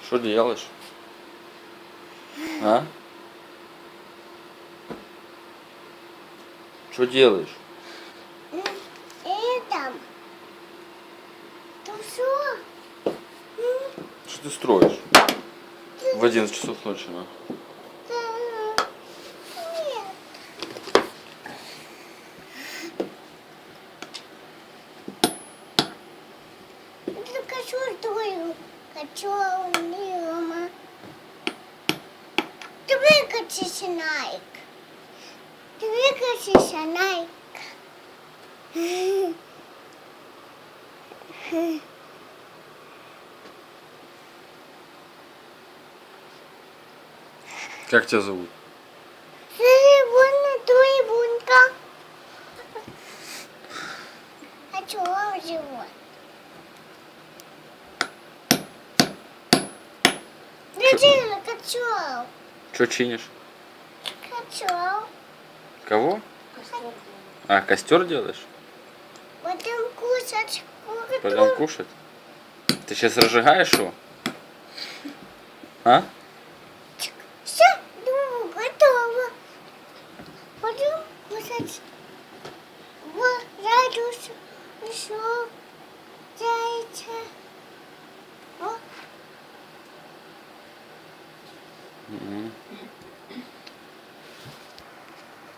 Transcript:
Что делаешь? А? Что делаешь? Там. Там что? Что ты строишь? В 11 часов ночи, на. Нет. Это качу твою. Качу мама. Ты выкатись, Найк. Ты выкатись, Найк. Как тебя зовут? Вон твой бунка. Хочу живот. Держи, качу. Что чинишь? Качу. Кого? А, костер делаешь? Потом кушать. Пойдем кушать. Ты сейчас разжигаешь его? А? Все, думаю, готово. Пойдем кушать. Вот, радуюсь. Еще яйца. О. Угу.